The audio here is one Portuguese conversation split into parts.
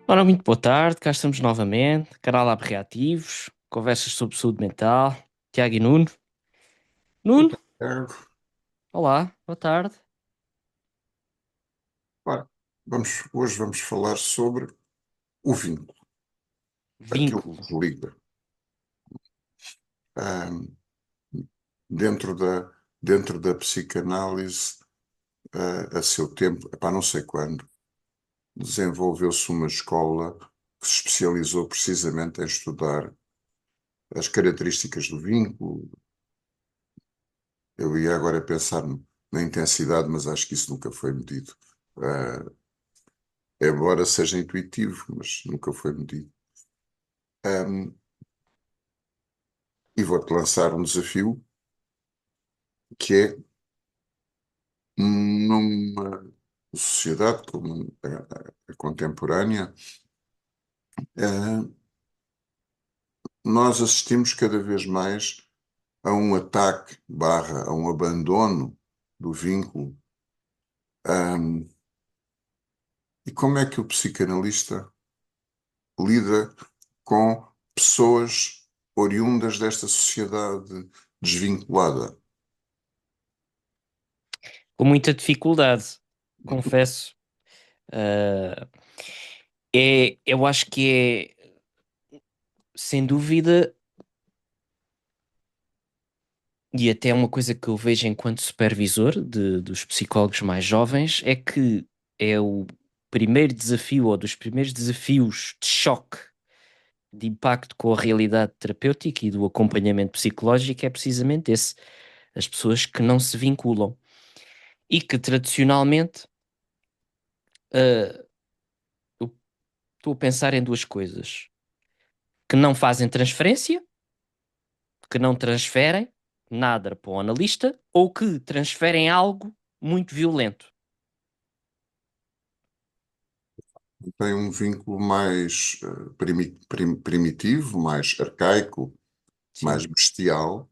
Ora, muito boa tarde, cá estamos novamente, canal Lab Reativos, conversas sobre saúde mental, Tiago e Nuno. Boa Nuno, tarde. olá, boa tarde. Ora, hoje vamos falar sobre o vínculo, aquilo Vínculo. que nos liga. Ahm, dentro da psicanálise, a seu tempo, epá, não sei quando, desenvolveu-se uma escola que se especializou precisamente em estudar as características do vínculo. Eu ia agora pensar na intensidade, mas acho que isso nunca foi medido. Ah, embora seja intuitivo, mas nunca foi medido. Ahm, e vou-te lançar um desafio que é numa sociedade como a contemporânea, eh, nós assistimos cada vez mais a um ataque barra, a um abandono do vínculo. Ahm, e como é que o psicanalista lida com pessoas oriundas desta sociedade desvinculada? Com muita dificuldade, confesso. Ah, eu acho que é, sem dúvida, e até é uma coisa que eu vejo enquanto supervisor dos psicólogos mais jovens, é que é o primeiro desafio, ou dos primeiros desafios de choque de impacto com a realidade terapêutica e do acompanhamento psicológico é precisamente esse. As pessoas que não se vinculam e que tradicionalmente, eu estou a pensar em duas coisas: que não fazem transferência, que não transferem nada para o analista, ou que transferem algo muito violento. Tem um vínculo mais primitivo, mais arcaico, mais Sim, bestial.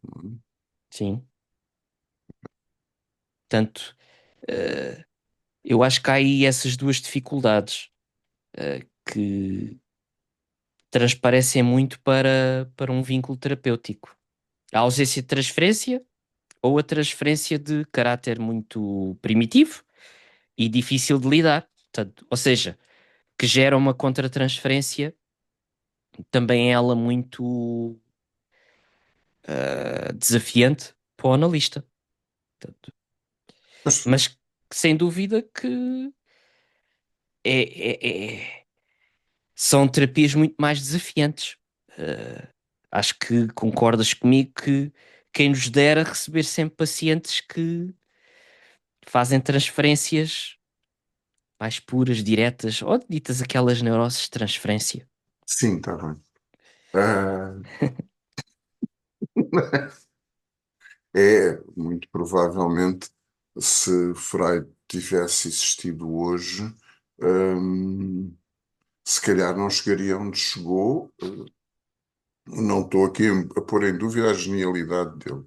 sim. Portanto, eh, eu acho que há aí essas duas dificuldades, que transparecem muito para um vínculo terapêutico. A ausência de transferência ou a transferência de caráter muito primitivo e difícil de lidar. Portanto, ou seja, que gera uma contratransferência também ela muito desafiante para o analista. Portanto, Mas, mas sem dúvida que são terapias muito mais desafiantes. Eh, Acho que concordas comigo que quem nos dera receber sempre pacientes que fazem transferências mais puras, diretas, ou ditas aquelas neuroses de transferência. sim, está bem. Ah, muito provavelmente, se Freud tivesse existido hoje, hum, se calhar não chegaria onde chegou. Não estou aqui a pôr em dúvida a genialidade dele,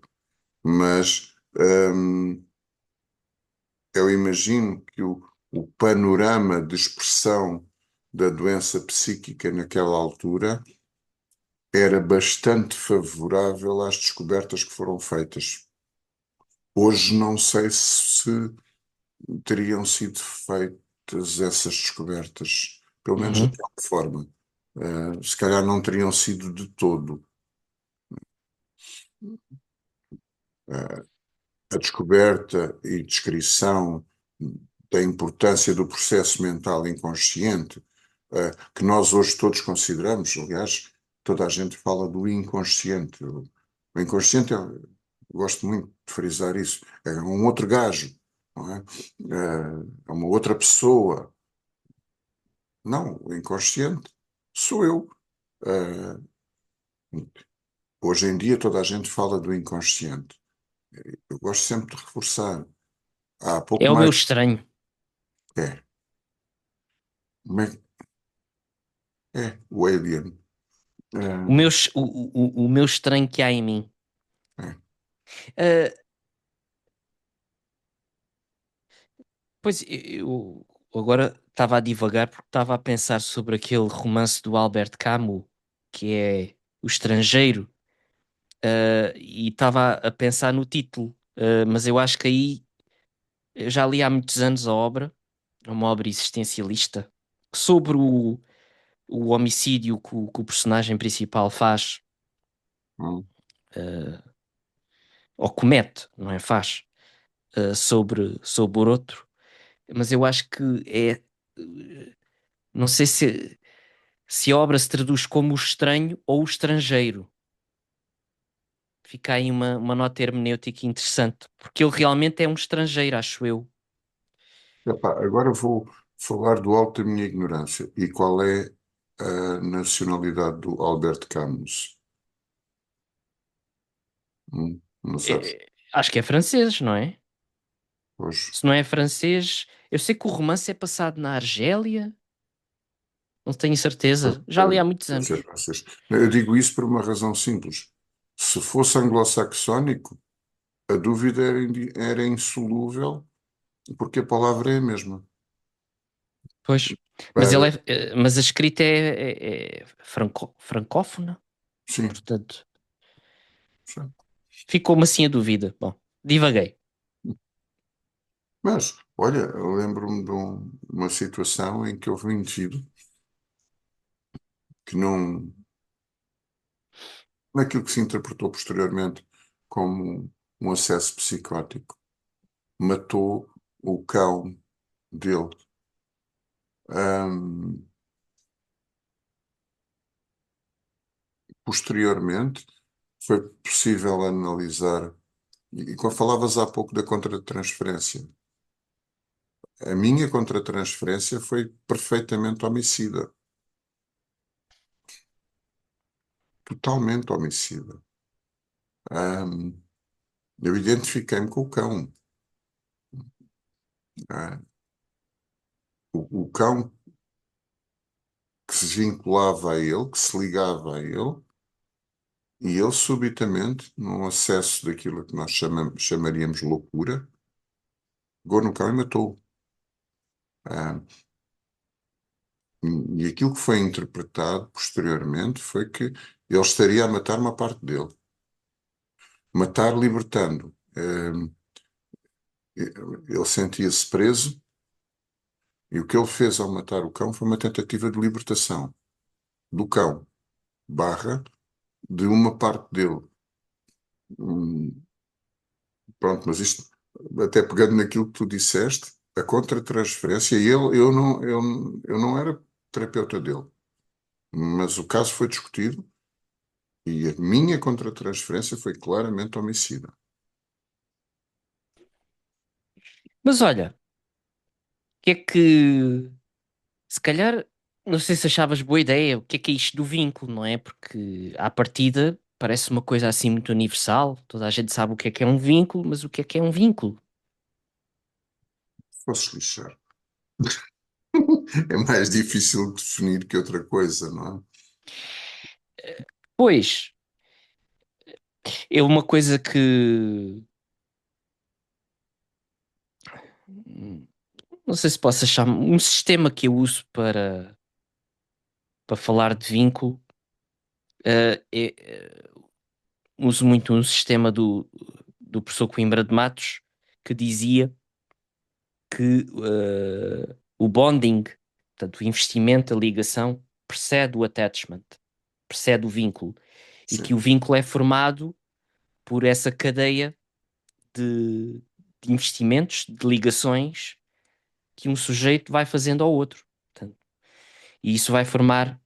mas eu imagino que o panorama de expressão da doença psíquica naquela altura era bastante favorável às descobertas que foram feitas. Hoje não sei se teriam sido feitas essas descobertas, pelo menos Uhum. daquela forma. Se calhar não teriam sido de todo. Uh, a descoberta e descrição da importância do processo mental inconsciente, que nós hoje todos consideramos, aliás, toda a gente fala do inconsciente. O inconsciente, eu gosto muito de frisar isso, é um outro gajo, não é? É uma outra pessoa. Não, o inconsciente sou eu. Eh, Hoje em dia toda a gente fala do inconsciente. Eu gosto sempre de reforçar. Há É pouco o meu mais. estranho. É, como o Alien. O meu estranho que há em mim. É. Ah, pois eu. agora estava a divagar porque estava a pensar sobre aquele romance do Albert Camus, que é O Estrangeiro, e estava a pensar no título, mas eu acho que aí eu já li há muitos anos a obra, é uma obra existencialista, sobre o homicídio que o personagem principal faz, Hum. ou comete, não é? Faz, sobre o outro, mas eu acho que não sei se a obra se traduz como o estranho ou o estrangeiro. Fica aí uma nota hermenêutica interessante, porque ele realmente é um estrangeiro, acho eu. Epá, agora vou falar do alto da minha ignorância. E qual é a nacionalidade do Albert Camus? Não sabes? Acho que é francês, não é? Pois, Se não é francês, eu sei que o romance é passado na Argélia, não tenho certeza. Já li há muitos deve ser anos. francês. Eu digo isso por uma razão simples. Se fosse anglo-saxónico, a dúvida era insolúvel, porque a palavra é a mesma. Pois. Para, Mas a escrita é francófona, sim, portanto, sim. ficou-me assim a dúvida. Bom, divaguei. Mas, olha, eu lembro-me de uma situação em que houve um indivíduo que não, naquilo que se interpretou posteriormente como um acesso psicótico, matou o cão dele. Ahm, Posteriormente, foi possível analisar, e quando falavas há pouco da contratransferência, a minha contratransferência foi perfeitamente homicida, totalmente homicida. Ahm, eu identifiquei-me com o cão. Ah, o cão que se vinculava a ele, que se ligava a ele, e ele subitamente, num acesso daquilo que nós chamaríamos loucura, pegou no cão e matou-o. Ah, e aquilo que foi interpretado posteriormente foi que ele estaria a matar uma parte dele. Matar libertando. Ele sentia-se preso e o que ele fez ao matar o cão foi uma tentativa de libertação do cão, barra, de uma parte dele. Hum, Pronto, mas isto, até pegando naquilo que tu disseste, a contratransferência, eu não era terapeuta dele, mas o caso foi discutido e a minha contratransferência foi claramente homicida. Mas olha, o que é que. Se calhar, não sei se achavas boa ideia, o que é isto do vínculo, não é? Porque à partida parece uma coisa assim muito universal, toda a gente sabe o que é um vínculo, mas o que é um vínculo? Posso lixar. É mais difícil de definir que outra coisa, não é? Pois, é uma coisa que não sei se posso achar um sistema que eu uso para falar de vínculo. Uso muito um sistema do professor Coimbra de Matos que dizia que o bonding, portanto, o investimento, a ligação, precede o attachment, precede o vínculo, e que Sim. o vínculo é formado por essa cadeia de, de investimentos, de ligações que um sujeito vai fazendo ao outro. Portanto, e isso vai formar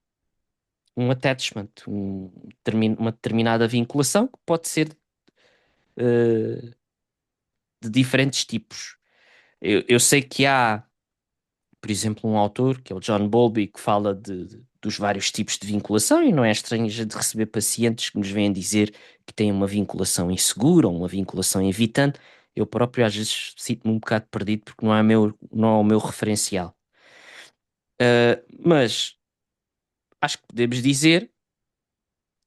um attachment, uma determinada vinculação que pode ser eh, de diferentes tipos. Eu sei que há, por exemplo, um autor, que é o John Bowlby, que fala dos vários tipos de vinculação, e não é estranho a gente receber pacientes que nos vêm dizer que têm uma vinculação insegura ou uma vinculação evitante. Eu próprio às vezes sinto-me um bocado perdido porque não é o meu referencial. Mas acho que podemos dizer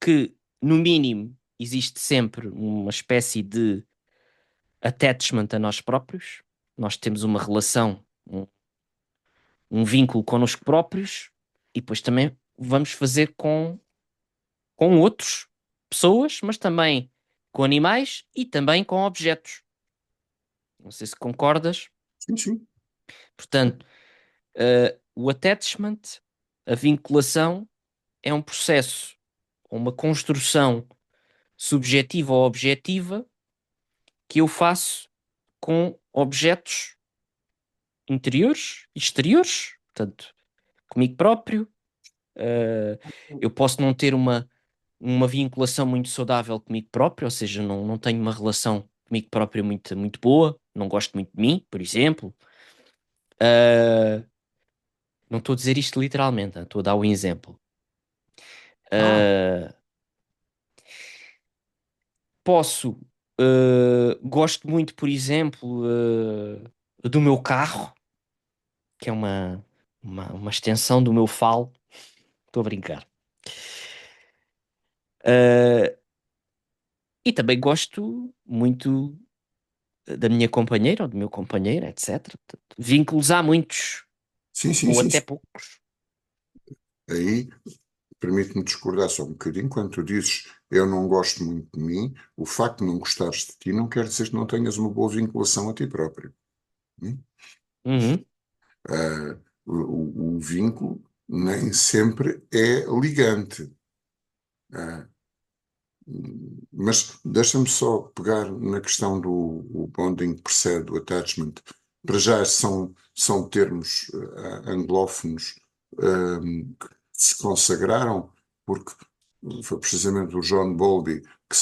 que, no mínimo, existe sempre uma espécie de attachment a nós próprios. Nós temos uma relação, um vínculo connosco próprios e depois também vamos fazer com outros pessoas, mas também com animais e também com objetos. Não sei se concordas. Sim, sim. Portanto, o attachment, a vinculação, é um processo, uma construção subjetiva ou objetiva que eu faço com objetos interiores e exteriores, portanto, comigo próprio. Uh, eu posso não ter uma vinculação muito saudável comigo próprio, ou seja, não tenho uma relação comigo próprio muito boa, não gosto muito de mim, por exemplo. Uh, não estou a dizer isto literalmente, estou a dar um exemplo. Ah, Uh, posso, gosto muito, por exemplo, do meu carro, que é uma extensão do meu falo. Estou a brincar. Uh, e também gosto muito da minha companheira ou do meu companheiro, etc. Portanto, vínculos há muitos, sim, sim, ou sim, até sim. poucos. Aí permite-me discordar só um bocadinho. Quando tu dizes eu não gosto muito de mim, o facto de não gostares de ti não quer dizer que não tenhas uma boa vinculação a ti próprio. Hum? Uhum, O vínculo nem sempre é ligante. Ah, mas deixa-me só pegar na questão do o bonding que precede o attachment. Para já são termos anglófonos que se consagraram porque foi precisamente o John Bowlby que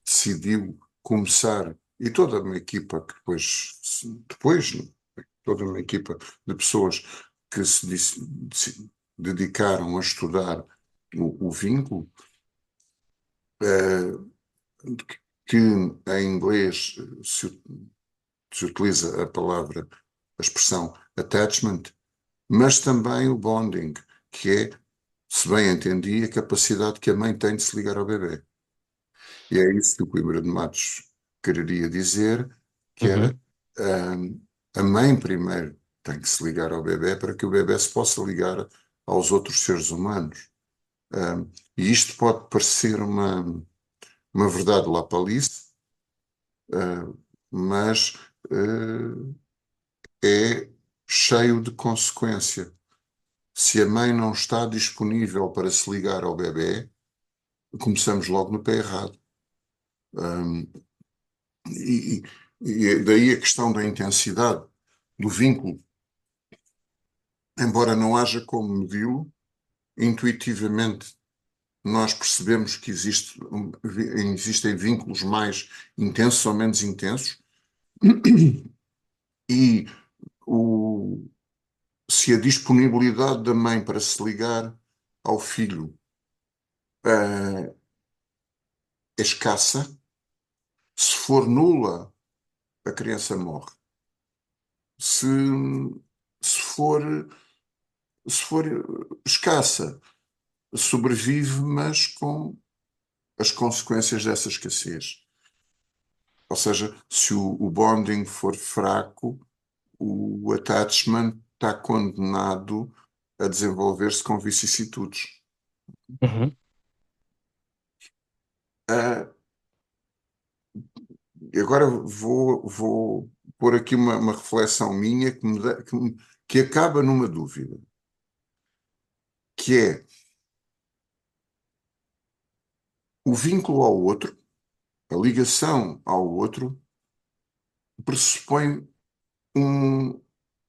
decidiu começar, e toda uma equipa que depois toda uma equipa de pessoas que se dedicaram a estudar o vínculo, eh, que em inglês se utiliza a palavra, a expressão attachment, mas também o bonding, que é, se bem entendi, a capacidade que a mãe tem de se ligar ao bebê. E é isso que o Coimbra de Matos quereria dizer, que uhum, era a mãe primeiro tem que se ligar ao bebê para que o bebê se possa ligar aos outros seres humanos. E isto pode parecer uma verdade lapalice, mas é cheio de consequência. Se a mãe não está disponível para se ligar ao bebê, começamos logo no pé errado. Um, e, e daí a questão da intensidade do vínculo, embora não haja como medi-lo, intuitivamente nós percebemos que existem vínculos mais intensos ou menos intensos, e o, se a disponibilidade da mãe para se ligar ao filho é escassa, se for nula, a criança morre. Se, se for, se for escassa, sobrevive, mas com as consequências dessa escassez. Ou seja, se o bonding for fraco, o attachment está condenado a desenvolver-se com vicissitudes. uhum. Ah, e agora vou pôr aqui uma reflexão minha que acaba numa dúvida, que é o vínculo ao outro, a ligação ao outro, pressupõe um-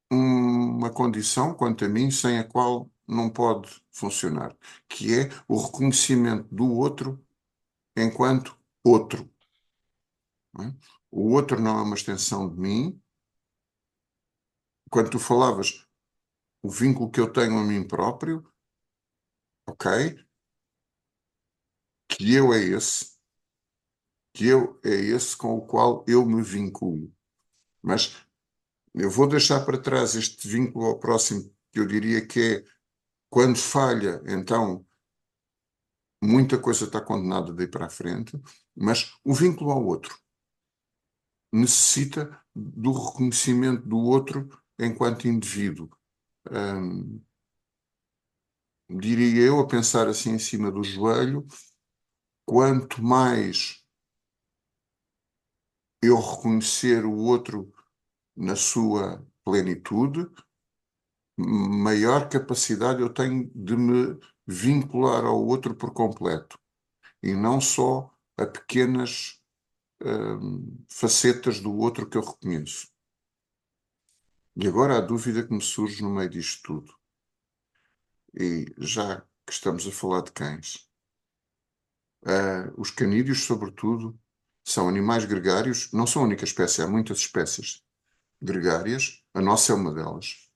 uma condição, quanto a mim, sem a qual não pode funcionar, que é o reconhecimento do outro enquanto outro. Não é? O outro não é uma extensão de mim. Quando tu falavas o vínculo que eu tenho a mim próprio, ok, que eu é esse, que eu é esse com o qual eu me vinculo. Mas eu vou deixar para trás este vínculo ao próximo, que eu diria que é quando falha, então muita coisa está condenada daí para a frente, mas o vínculo ao outro necessita do reconhecimento do outro enquanto indivíduo. hum, diria eu, a pensar assim em cima do joelho, quanto mais eu reconhecer o outro na sua plenitude, maior capacidade eu tenho de me vincular ao outro por completo e não só a pequenas facetas do outro que eu reconheço. E agora a dúvida que me surge no meio disto tudo, e já que estamos a falar de cães, os canídeos, sobretudo, são animais gregários, não são a única espécie, há muitas espécies gregárias, a nossa é uma delas.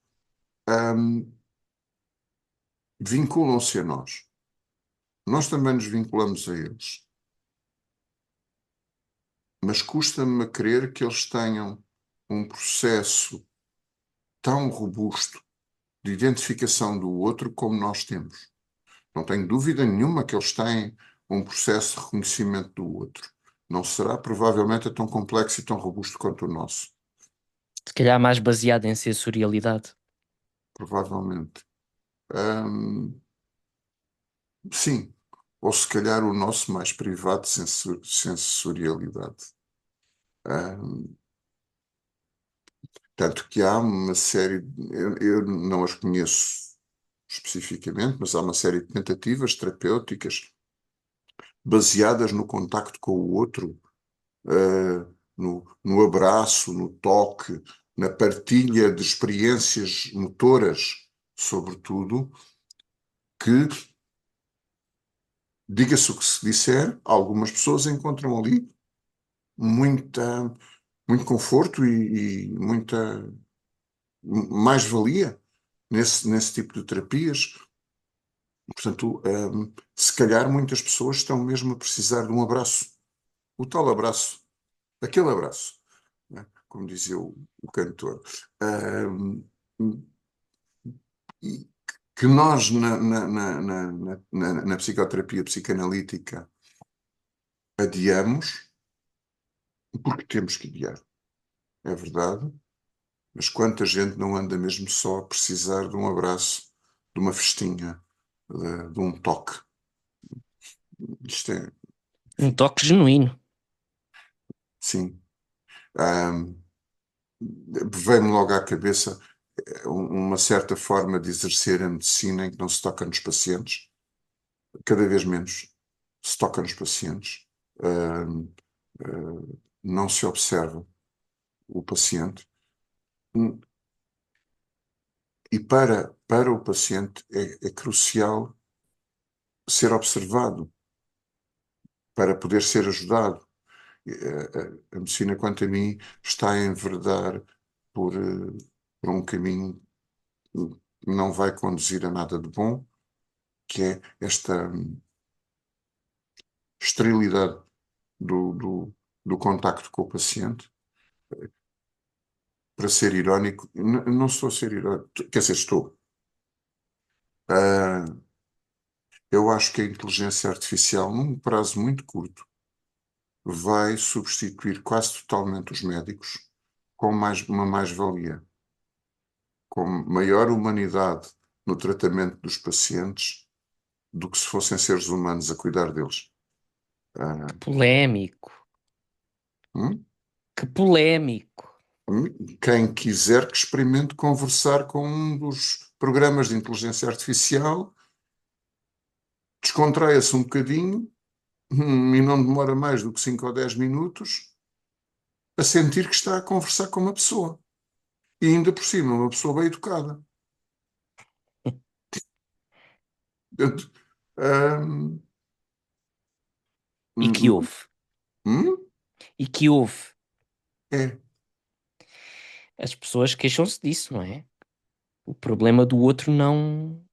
Vinculam-se a nós. Nós também nos vinculamos a eles. Mas custa-me a crer que eles tenham um processo tão robusto de identificação do outro como nós temos. Não tenho dúvida nenhuma que eles têm um processo de reconhecimento do outro. Não será provavelmente tão complexo e tão robusto quanto o nosso. Se calhar mais baseado em sensorialidade. Provavelmente. Hum, sim. Ou se calhar o nosso mais privado de sensorialidade. Hum, Tanto que há uma série, eu não as conheço especificamente, mas há uma série de tentativas terapêuticas baseadas no contacto com o outro, no abraço, no toque, na partilha de experiências motoras, sobretudo, que, diga-se o que se disser, algumas pessoas encontram ali muita, muito conforto e muita mais-valia nesse tipo de terapias. Portanto, se calhar muitas pessoas estão mesmo a precisar de um abraço. O tal abraço, aquele abraço, né? Como dizia o cantor. Um, e que nós, na psicoterapia psicanalítica, adiamos, porque temos que adiar, é verdade, mas quanta gente não anda mesmo só a precisar de um abraço, de uma festinha, de um toque. Isto é, Um enfim, toque genuíno. sim. Um, Veio-me logo à cabeça uma certa forma de exercer a medicina em que não se toca nos pacientes, cada vez menos se toca nos pacientes, uh, não se observa o paciente, e para o paciente é crucial ser observado para poder ser ajudado. A medicina, quanto a mim, está a enveredar por um caminho que não vai conduzir a nada de bom, que é esta esterilidade do contacto com o paciente. Para ser irónico, não estou a ser irónico, quer dizer, estou. Ah, eu acho que a inteligência artificial, num prazo muito curto, vai substituir quase totalmente os médicos com uma mais-valia, com maior humanidade no tratamento dos pacientes do que se fossem seres humanos a cuidar deles. Que Ah, polémico. hum? Que polémico. Quem quiser que experimente conversar com um dos programas de inteligência artificial, descontraia-se um bocadinho, e não demora mais do que 5 ou 10 minutos a sentir que está a conversar com uma pessoa. E ainda por cima, uma pessoa bem educada. Portanto, hum, E que hum, houve. hum, E que houve. é, As pessoas queixam-se disso, não é? O problema do outro não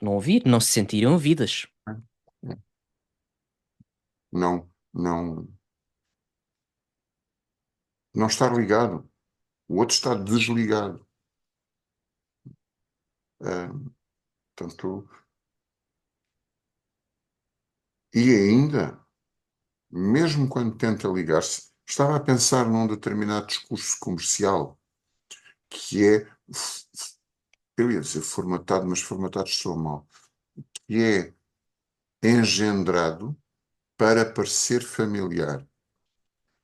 ouvir, não se sentirem ouvidas. é. Não, não estar ligado. O outro está desligado. Portanto, e ainda, mesmo quando tenta ligar-se, estava a pensar num determinado discurso comercial que é eu ia dizer formatado, mas formatado soa mal, que é engendrado para parecer familiar.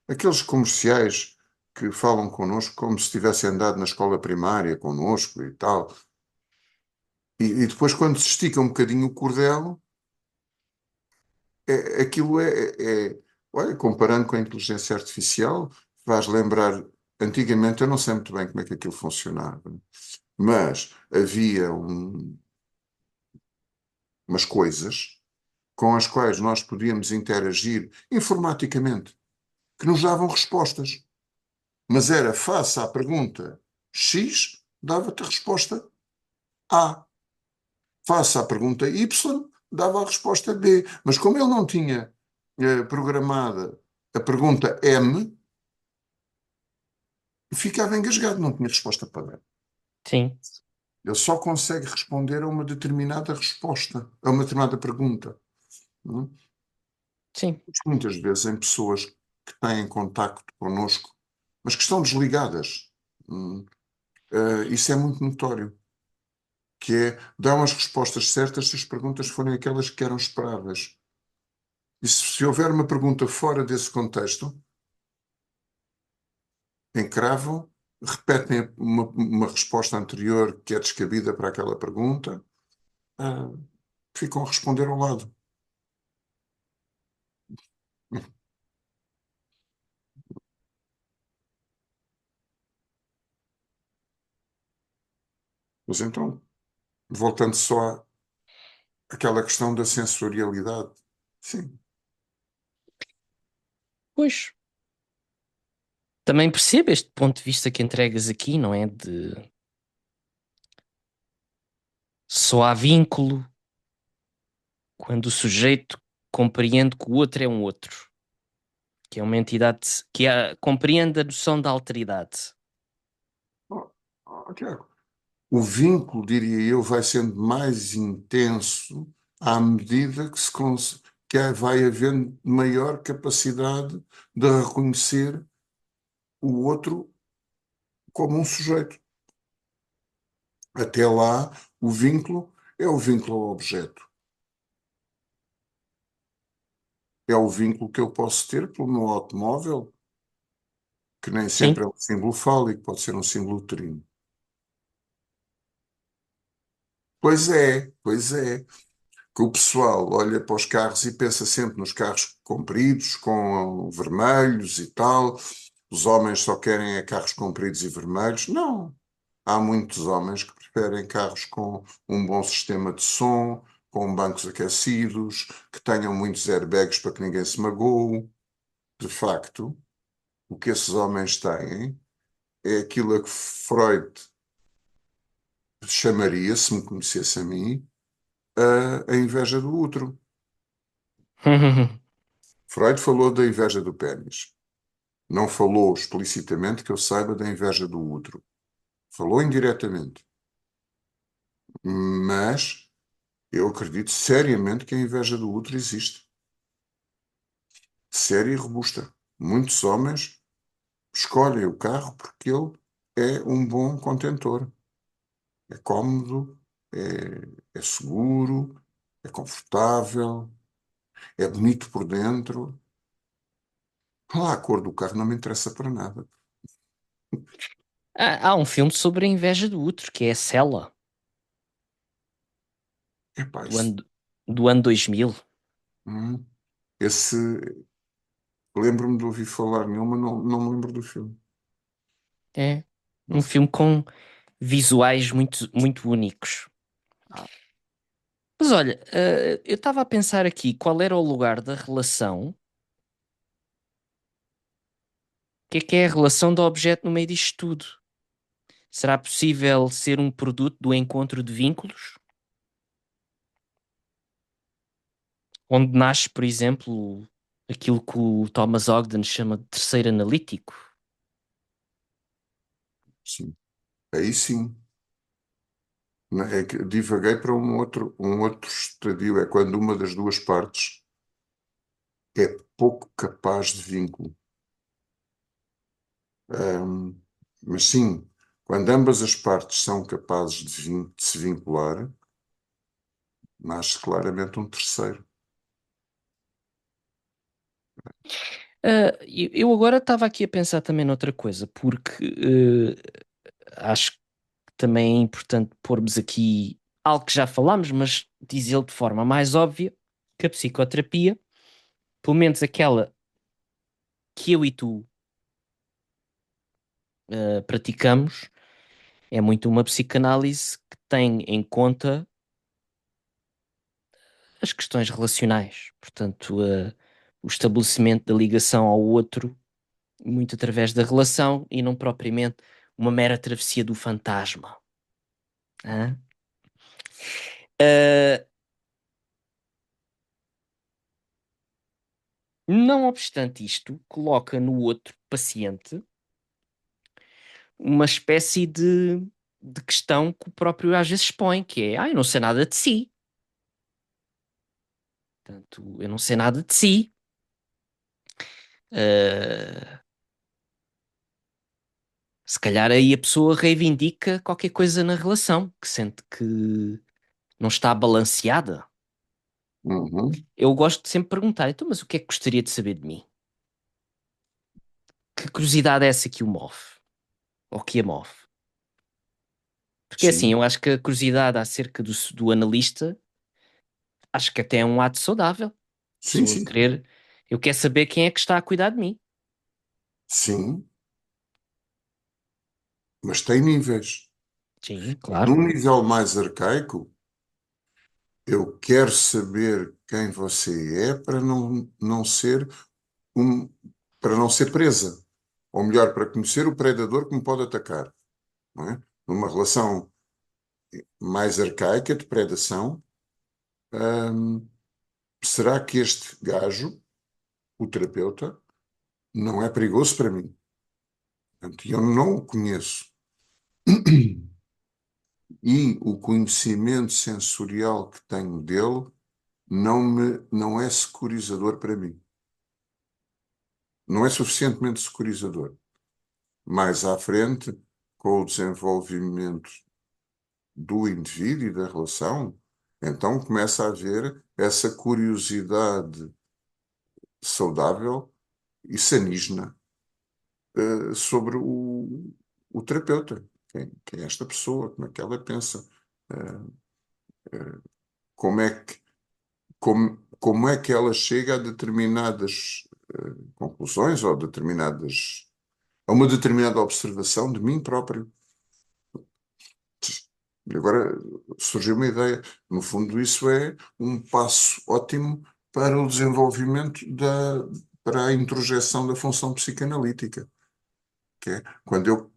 Aqueles comerciais que falam connosco como se tivessem andado na escola primária connosco e tal. E depois, quando se estica um bocadinho o cordel, aquilo olha, comparando com a inteligência artificial, faz lembrar, antigamente eu não sei muito bem como é que aquilo funcionava, mas havia umas coisas com as quais nós podíamos interagir informaticamente, que nos davam respostas. Mas era face à pergunta X, dava-te a resposta A. Face à pergunta Y, dava a resposta B. Mas como ele não tinha programada a pergunta M, ficava engasgado, não tinha resposta para dar. Sim, Ele só consegue responder a uma determinada resposta, a uma determinada pergunta. Não é? sim, Muitas vezes em pessoas que têm contacto connosco, mas que estão desligadas. Hum, isso é muito notório, que é, dão as respostas certas se as perguntas forem aquelas que eram esperadas. E se houver uma pergunta fora desse contexto, encravam, repetem uma resposta anterior que é descabida para aquela pergunta, ah, ficam a responder ao lado. Mas então, voltando só àquela questão da sensorialidade, sim, pois. Também percebo este ponto de vista que entregas aqui, não é? De só há vínculo quando o sujeito compreende que o outro é um outro, que é uma entidade compreende a noção da alteridade. oh, Tiago, o vínculo, diria eu, vai sendo mais intenso à medida que vai havendo maior capacidade de reconhecer o outro como um sujeito. Até lá, o vínculo é o vínculo ao objeto. É o vínculo que eu posso ter pelo meu automóvel, que nem sempre Sim, é um símbolo fálico, pode ser um símbolo uterino. Pois é. Que o pessoal olha para os carros e pensa sempre nos carros compridos, com vermelhos e tal. Os homens só querem carros compridos e vermelhos. Não. Há muitos homens que preferem carros com um bom sistema de som, com bancos aquecidos, que tenham muitos airbags para que ninguém se magoe. De facto, o que esses homens têm é aquilo a que Freud chamaria, se me conhecesse a mim, a inveja do outro. Freud falou da inveja do pênis. Não falou explicitamente que eu saiba da inveja do outro. Falou indiretamente. Mas eu acredito seriamente que a inveja do outro existe. Séria e robusta. Muitos homens escolhem o carro porque ele é um bom contentor. É cómodo, é seguro, é confortável, é bonito por dentro. Lá, a cor do carro não me interessa para nada. há um filme sobre a inveja do outro, que é a Cela, Epá, do ano, do ano 2000. hum, esse, lembro-me de ouvir falar nele, mas não me lembro do filme. É Não um sei. filme com visuais muito, muito únicos. Mas olha, eu estava a pensar aqui qual era o lugar da relação, o que é a relação do objeto no meio disto tudo? Será possível ser um produto do encontro de vínculos? Onde nasce, por exemplo, aquilo que o Thomas Ogden chama de terceiro analítico? Sim. Aí sim. É que divaguei para um outro estadio. É quando uma das duas partes é pouco capaz de vínculo. Ahm, mas sim, Quando ambas as partes são capazes de se vincular, nasce claramente um terceiro. Eu agora estava aqui a pensar também noutra coisa, porque acho que também é importante pormos aqui algo que já falámos, mas dizê-lo de forma mais óbvia, que a psicoterapia, pelo menos aquela que eu e tu praticamos, é muito uma psicanálise que tem em conta as questões relacionais, portanto, o estabelecimento da ligação ao outro, muito através da relação e não propriamente uma mera travessia do fantasma. Hã? Ah, não obstante isto, coloca no outro paciente uma espécie de questão que o próprio às vezes põe, que é, eu não sei nada de si. Portanto, eu não sei nada de si. Ah, se calhar aí a pessoa reivindica qualquer coisa na relação, que sente que não está balanceada. Uhum. Eu gosto de sempre perguntar, então, mas o que é que gostaria de saber de mim? Que curiosidade é essa que o move? Ou que a move? Porque assim, Sim, eu acho que a curiosidade acerca do analista, acho que até é um ato saudável. A sim, pessoa sim, querer, eu quero saber quem é que está a cuidar de mim. sim, mas tem níveis. Sim, claro. Num nível mais arcaico, eu quero saber quem você é para não ser um, para não ser presa. Ou melhor, para conhecer o predador que me pode atacar, não é? Numa relação mais arcaica de predação, hum, será que este gajo, o terapeuta, não é perigoso para mim? Portanto, eu não o conheço. E o conhecimento sensorial que tenho dele não é securizador para mim. Não é suficientemente securizador. Mais à frente, com o desenvolvimento do indivíduo e da relação, então começa a haver essa curiosidade saudável e sanígena sobre o terapeuta. Quem é esta pessoa? Como é que ela pensa? Eh, como é que, como é que ela chega a determinadas conclusões ou a uma determinada observação de mim próprio? E agora surgiu uma ideia. No fundo, isso é um passo ótimo para o desenvolvimento para a introjeção da função psicanalítica, que é quando eu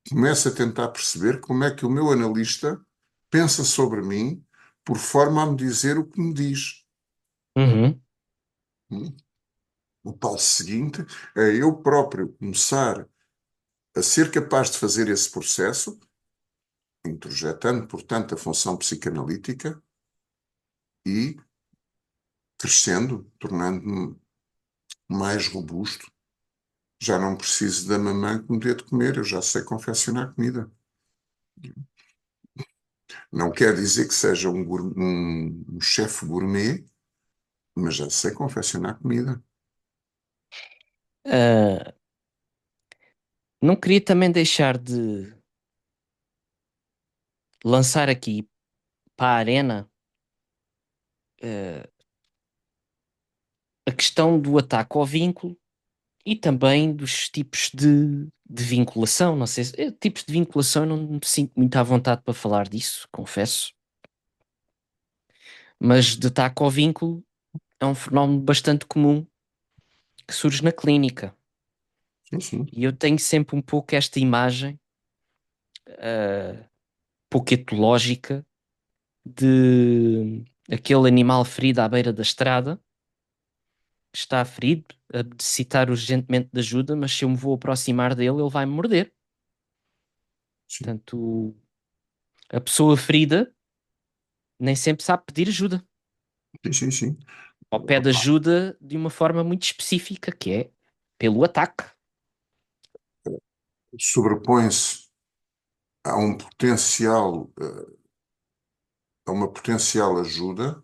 começo a tentar perceber como é que o meu analista pensa sobre mim por forma a me dizer o que me diz. Uhum. Hum? O passo seguinte é eu próprio começar a ser capaz de fazer esse processo, introjetando, portanto, a função psicanalítica e crescendo, tornando-me mais robusto. Já não preciso da mamãe que me dê de comer, eu já sei confeccionar comida. Não quer dizer que seja um chefe gourmet, mas já sei confeccionar comida. Ah, não queria também deixar de lançar aqui para a arena a questão do ataque ao vínculo e também dos tipos de vinculação. Não sei se tipos de vinculação eu não me sinto muito à vontade para falar disso, confesso. Mas de ataque ao vínculo é um fenómeno bastante comum que surge na clínica. Sim, sim, E eu tenho sempre um pouco esta imagem, pouco etológica, de aquele animal ferido à beira da estrada, que está ferido, a necessitar urgentemente de ajuda, mas se eu me vou aproximar dele, ele vai-me morder. sim, Portanto, a pessoa ferida nem sempre sabe pedir ajuda. sim, sim, sim. Ou pede ajuda de uma forma muito específica, que é pelo ataque. Sobrepõe-se há um potencial, há uma potencial ajuda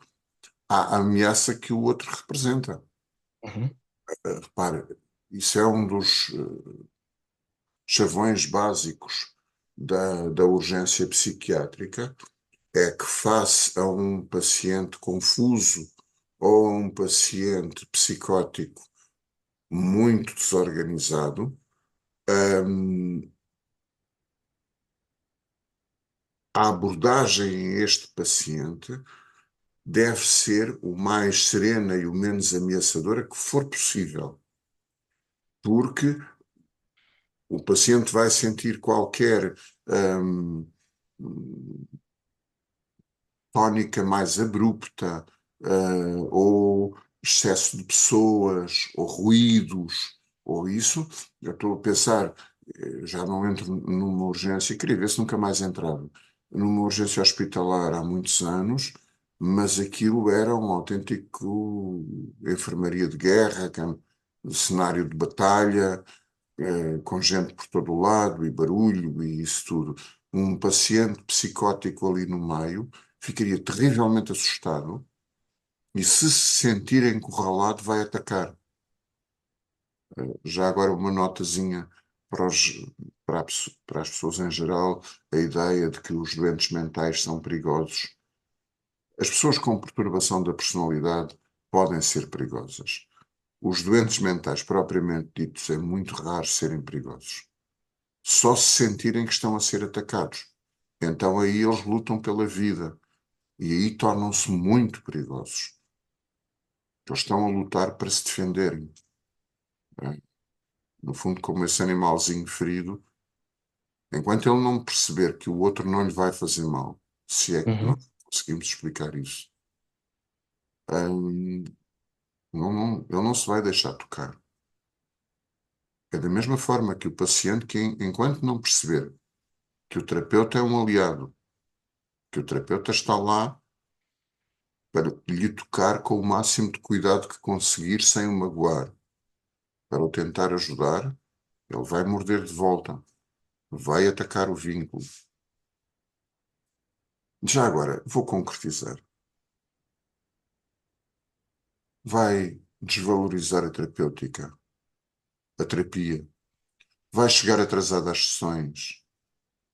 à ameaça que o outro representa. Uhum. Repare, isso é um dos chavões básicos da urgência psiquiátrica, é que face a um paciente confuso ou a um paciente psicótico muito desorganizado, hum, a abordagem a este paciente deve ser o mais serena e o menos ameaçadora que for possível, porque o paciente vai sentir qualquer hum, tónica mais abrupta, ou excesso de pessoas, ou ruídos, ou isso. Eu estou a pensar, já não entro numa urgência, queria ver se nunca mais entrava, numa urgência hospitalar há muitos anos, mas aquilo era um autêntico enfermaria de guerra, cenário de batalha, com gente por todo o lado e barulho e isso tudo. Um paciente psicótico ali no meio ficaria terrivelmente assustado e, se sentir encurralado, vai atacar. Já agora, uma notazinha para, para as pessoas em geral, a ideia de que os doentes mentais são perigosos. As pessoas com perturbação da personalidade podem ser perigosas. Os doentes mentais, propriamente ditos, é muito raro serem perigosos. Só se sentirem que estão a ser atacados. Então aí eles lutam pela vida e aí tornam-se muito perigosos. Eles estão a lutar para se defenderem. Não é? No fundo, como esse animalzinho ferido, enquanto ele não perceber que o outro não lhe vai fazer mal, se é que nós Uhum. conseguimos explicar isso, hum, ele não se vai deixar tocar. É da mesma forma que o paciente, que enquanto não perceber que o terapeuta é um aliado, que o terapeuta está lá para lhe tocar com o máximo de cuidado que conseguir sem o magoar, para o tentar ajudar, ele vai morder de volta, vai atacar o vínculo. Já agora, vou concretizar. Vai desvalorizar a terapêutica, a terapia, vai chegar atrasado às sessões,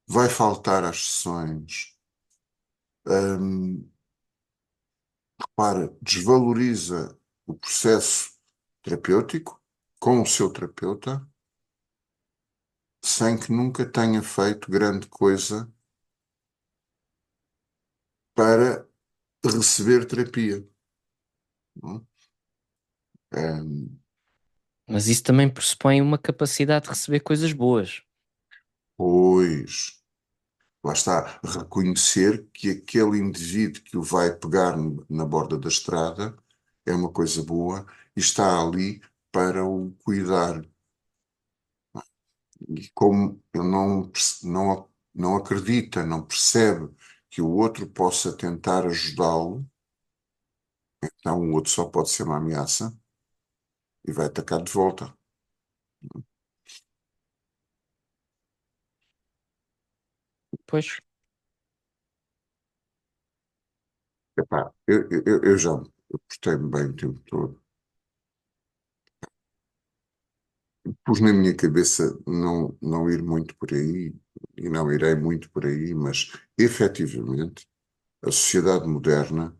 vai faltar às sessões, repara, desvaloriza o processo terapêutico com o seu terapeuta, sem que nunca tenha feito grande coisa para receber terapia. Não? Mas isso também pressupõe uma capacidade de receber coisas boas. Pois, lá está, reconhecer que aquele indivíduo que o vai pegar na borda da estrada é uma coisa boa e está ali para o cuidar. E como ele não acredita, não percebe que o outro possa tentar ajudá-lo, então o outro só pode ser uma ameaça e vai atacar de volta. Pois. Epá, eu já eu portei-me bem o tempo todo. Pus na minha cabeça não ir muito por aí, e não irei muito por aí, mas efetivamente a sociedade moderna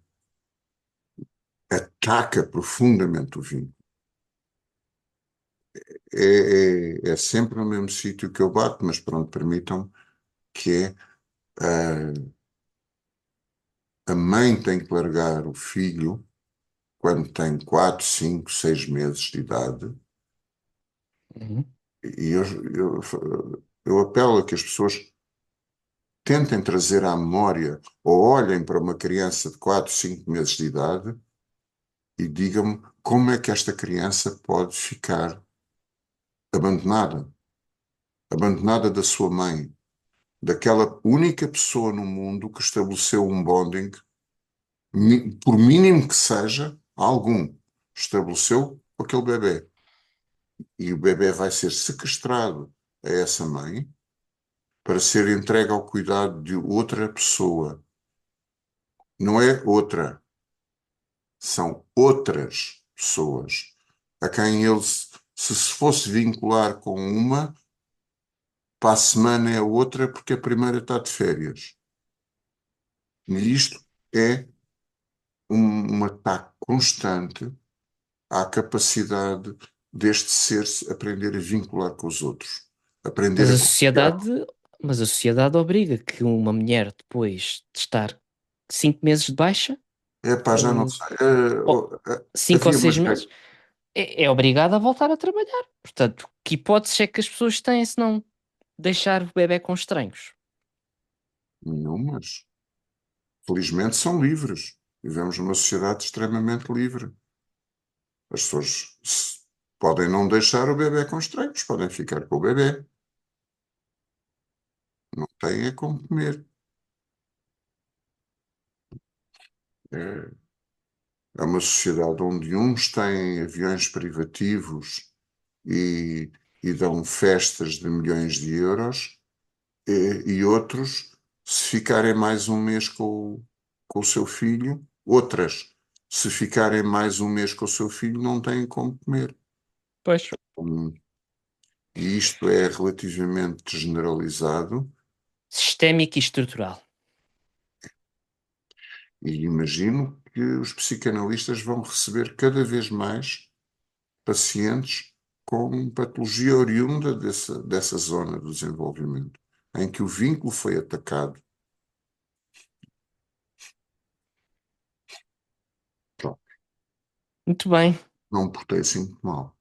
ataca profundamente o vinho. É sempre no mesmo sítio que eu bato, mas pronto, permitam-me, que é a mãe tem que largar o filho quando tem 4, 5, 6 meses de idade, Uhum. e eu apelo a que as pessoas tentem trazer à memória ou olhem para uma criança de 4, 5 meses de idade e digam-me como é que esta criança pode ficar abandonada, abandonada da sua mãe, daquela única pessoa no mundo que estabeleceu um bonding, por mínimo que seja, algum, estabeleceu com aquele bebê. E o bebê vai ser sequestrado a essa mãe para ser entregue ao cuidado de outra pessoa. Não é outra, são outras pessoas a quem ele, se fosse vincular com uma, para a semana é outra, porque a primeira está de férias. E isto é um ataque constante à capacidade deste ser se aprender a vincular com os outros, Mas aprender a a confiar. sociedade, mas a sociedade obriga que uma mulher, depois de estar 5 meses de baixa, Epá, já não ou, sei. ou 5 ou 6 meses, Jeito. é obrigada a voltar a trabalhar. Portanto, que hipóteses é que as pessoas têm se não deixar o bebé com estranhos? Nenhumas. Felizmente são livres. Vivemos numa sociedade extremamente livre. As pessoas podem não deixar o bebê com estranhos, podem ficar com o bebê. Não têm é como comer. É, é uma sociedade onde uns têm aviões privativos e, e dão festas de milhões de euros, e outros, se ficarem mais um mês com o seu filho, outras, se ficarem mais um mês com o seu filho, não têm como comer. Pois. Hum, E isto é relativamente generalizado, Sistémico e estrutural. e imagino que os psicanalistas vão receber cada vez mais pacientes com patologia oriunda dessa zona do desenvolvimento, em que o vínculo foi atacado. Pronto, Muito bem. não me portei assim muito mal.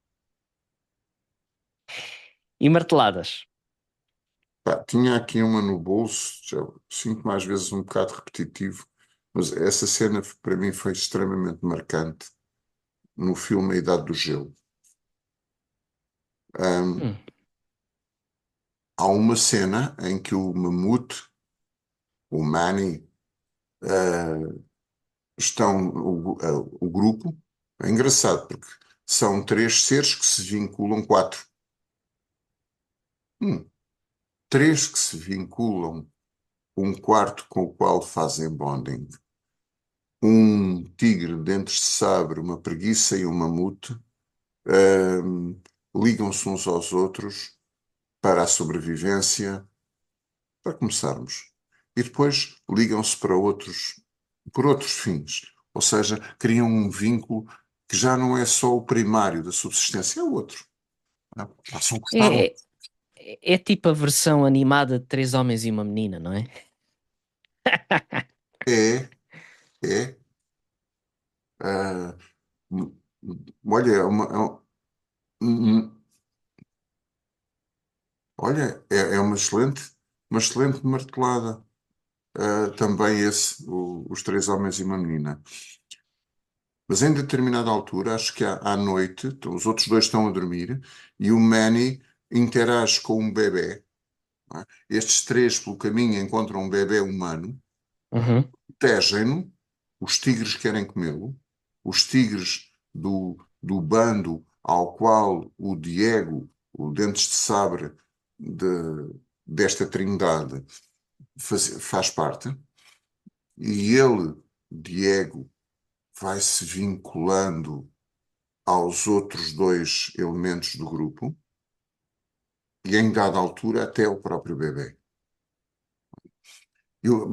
E marteladas. Pá, tinha aqui uma no bolso, já sinto-me às vezes um bocado repetitivo, mas essa cena para mim foi extremamente marcante no filme A Idade do Gelo. Ahm, Hum, Há uma cena em que o mamute, o Manny, ah, o grupo, é engraçado porque são três seres que se vinculam, quatro. Hum, Três que se vinculam, um quarto com o qual fazem bonding. Um tigre, dentes de sabre, uma preguiça e um mamute, ahm, ligam-se uns aos outros para a sobrevivência, para começarmos. E depois ligam-se para outros, por outros fins. Ou seja, criam um vínculo que já não é só o primário da subsistência, é o outro. Passam a cortar um. É, é tipo a versão animada de Três Homens e uma Menina, não é? É, é. ah, hum, olha, hum, olha, é uma excelente martelada. Também os três homens e uma menina. Mas em determinada altura, acho que à noite, então, os outros dois estão a dormir e o Manny interage com um bebê. Não é? Estes três, pelo caminho, encontram um bebê humano, Uhum. protegem-no, os tigres querem comê-lo, os tigres do bando ao qual o Diego, o Dentes de Sabre desta trindade, faz parte, e ele, Diego, vai se vinculando aos outros dois elementos do grupo e, em dada altura, até o próprio bebê.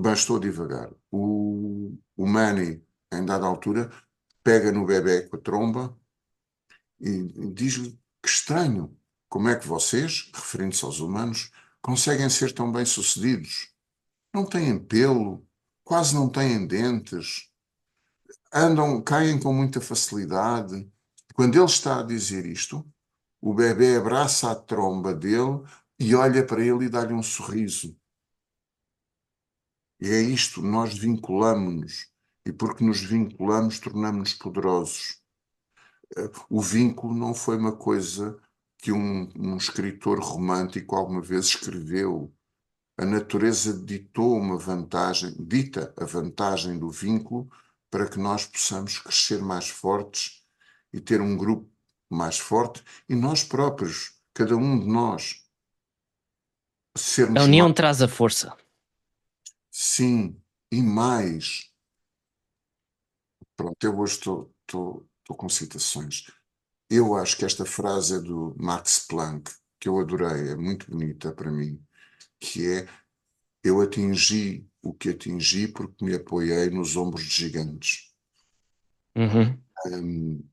Mas estou devagar. O Manny, em dada altura, pega no bebê com a tromba e diz-lhe que estranho, como é que vocês, referindo-se aos humanos, conseguem ser tão bem-sucedidos? Não têm pelo, quase não têm dentes, andam, caem com muita facilidade. Quando ele está a dizer isto, o bebê abraça a tromba dele e olha para ele e dá-lhe um sorriso. E é isto, nós vinculamos-nos. E porque nos vinculamos, tornamos-nos poderosos. O vínculo não foi uma coisa que um escritor romântico alguma vez escreveu. A natureza ditou uma vantagem, dita a vantagem do vínculo para que nós possamos crescer mais fortes e ter um grupo mais forte e nós próprios, cada um de nós, A sermos união mais, traz a força. sim, e mais. Pronto, eu hoje estou com citações. Eu acho que esta frase é do Max Planck, que eu adorei, é muito bonita para mim, que é: eu atingi o que atingi porque me apoiei nos ombros de gigantes. Uhum. Hum,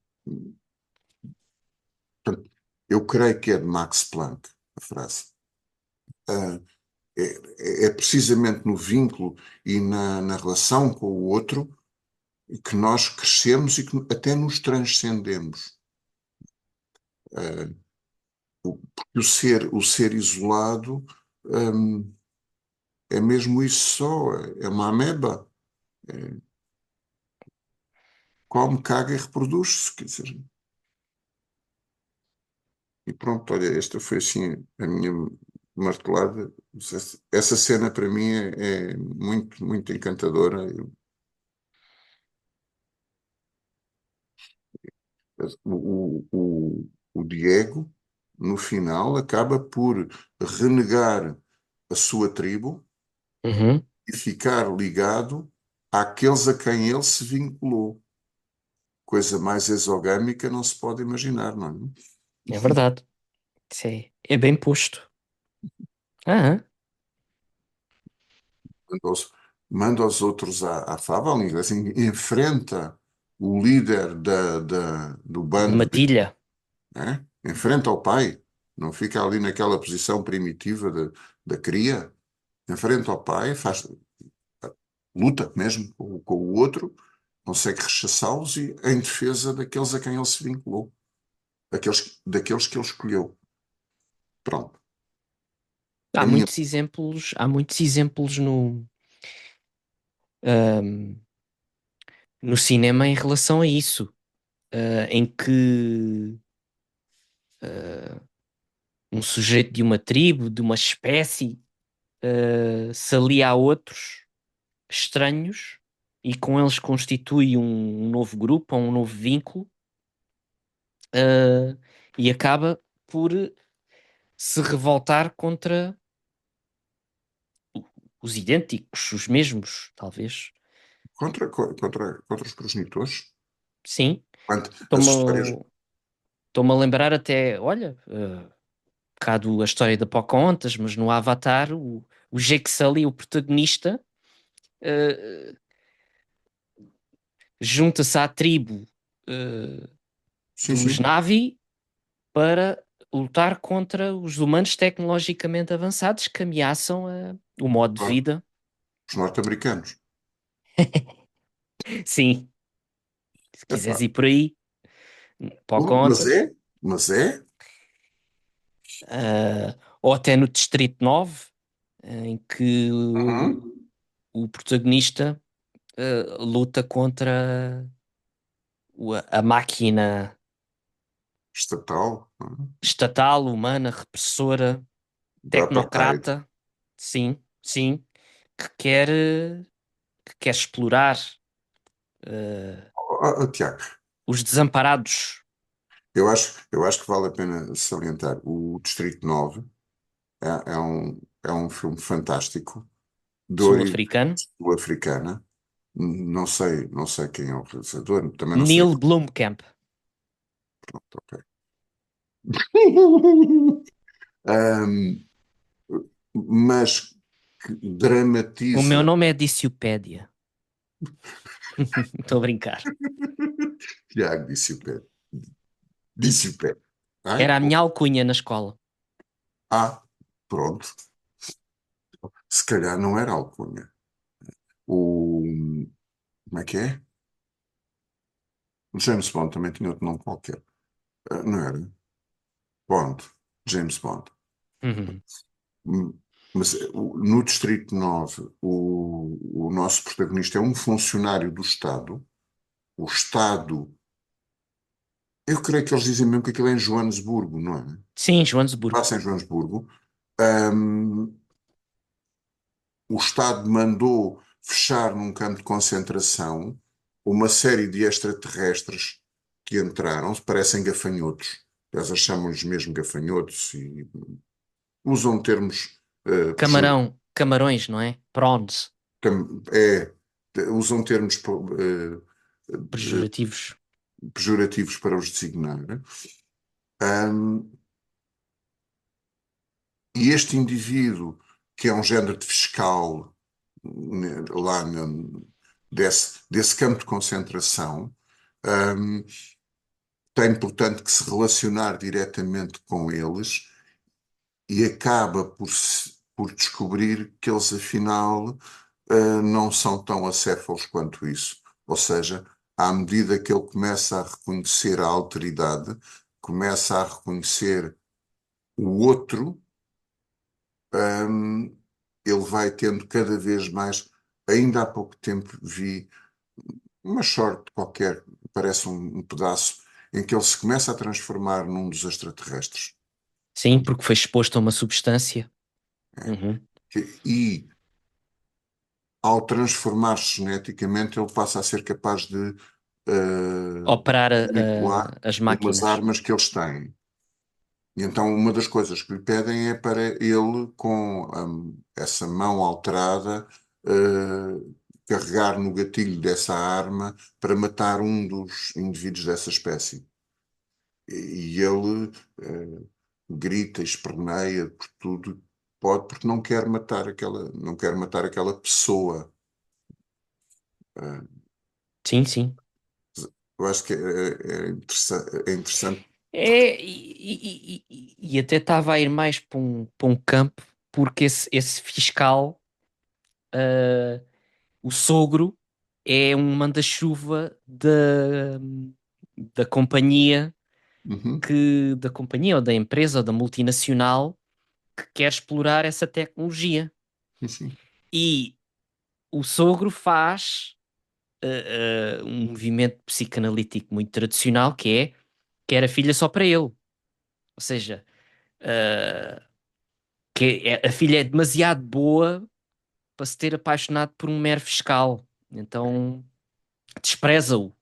portanto, eu creio que é de Max Planck, a frase. Ah, é precisamente no vínculo e na relação com o outro que nós crescemos e que até nos transcendemos. Ah, o ser isolado, é mesmo isso só, é uma ameba. É, come, caga e reproduz-se, quer dizer. E pronto, olha, esta foi assim a minha martelada. Essa cena para mim é muito, muito encantadora. O Diego, no final, acaba por renegar a sua tribo Uhum. e ficar ligado àqueles a quem ele se vinculou. Coisa mais exogâmica não se pode imaginar, não é? É verdade. Isso é bem posto. Aham. Manda os, manda os outros à fava, assim, enfrenta o líder do De bando, matilha. né? Enfrenta o pai, não fica ali naquela posição primitiva da cria, enfrenta o pai, luta mesmo com o outro, consegue rechaçá-los e em defesa daqueles a quem ele se vinculou, daqueles que ele escolheu. Pronto. A minha, Há muitos exemplos ahm, no cinema em relação a isso, em que um sujeito de uma tribo, de uma espécie, se alia a outros estranhos e com eles constitui um novo grupo, ou um novo vínculo, uh, e acaba por se revoltar contra os idênticos, os mesmos, talvez. contra os progenitores, Sim, as histórias. estou-me estou-me a lembrar até, olha, bocado a história da Pocahontas, mas no Avatar, o Jake Sully, o protagonista, uh, junta-se à tribo Sim, dos sim, Na'vi para lutar contra os humanos tecnologicamente avançados que ameaçam o modo de claro, vida. os norte-americanos. Sim, se Epá, quiseres ir por aí, mas Pocahontas, mas é, ou até no Distrito 9, em que uhum, o protagonista luta contra a máquina estatal, estatal, humana, repressora, da apartheid. tecnocrata, sim, sim, que quer, que quer explorar Tiago, os desamparados eu acho que vale a pena salientar. O Distrito 9 é um filme fantástico, de origem sul-africanos. sul-africana. Não sei quem é o realizador, também não sei. Neil Blomkamp. Pronto, ok. Ahm, mas que O meu dramatiza. nome é Diciopédia. Estou a brincar. Tiago disse o pé. Disse o pé. Ai, Era a minha alcunha na escola. pronto. Se calhar não era alcunha. O, como é que é? O James Bond também tinha outro nome qualquer. Não era? Bond. James Bond. Uhum. Hum, Mas no Distrito 9, o nosso protagonista é um funcionário do Estado. O Estado, eu creio que eles dizem mesmo que aquilo é em Joanesburgo, não é? Sim, Joanesburgo. Passa em Joanesburgo. Hum, o Estado mandou fechar num campo de concentração uma série de extraterrestres que entraram, parecem gafanhotos. Eles chamam-lhes mesmo gafanhotos e usam termos. Camarões, não é? Prawns, é, usam termos pejorativos. pejorativos para os designar. Ahm, e este indivíduo, que é um género de fiscal lá desse campo de concentração, ahm, tem, portanto, que se relacionar diretamente com eles e acaba por descobrir que eles, afinal, não são tão acéfalos quanto isso. Ou seja, à medida que ele começa a reconhecer a alteridade, começa a reconhecer o outro, hum, ele vai tendo cada vez mais. Ainda há pouco tempo vi uma short qualquer, parece um pedaço, em que ele se começa a transformar num dos extraterrestres. Sim, porque foi exposto a uma substância. Uhum. E ao transformar-se geneticamente, ele passa a ser capaz de Operar manipular as umas máquinas. armas que eles têm. E então, uma das coisas que lhe pedem é para ele, com essa mão alterada, carregar no gatilho dessa arma para matar um dos indivíduos dessa espécie. E ele grita, esperneia por tudo, pode, porque não quer matar aquela pessoa. Uh, Sim, sim. eu acho que é interessante. E até estava a ir mais para um campo, porque esse fiscal, ah, o sogro, é um manda-chuva da companhia Uhum, da companhia ou da empresa ou da multinacional que quer explorar essa tecnologia. sim, sim. E o sogro faz um movimento psicanalítico muito tradicional que é quer a filha só para ele. Ou seja, a filha é demasiado boa para se ter apaixonado por um mero fiscal. Então despreza-o.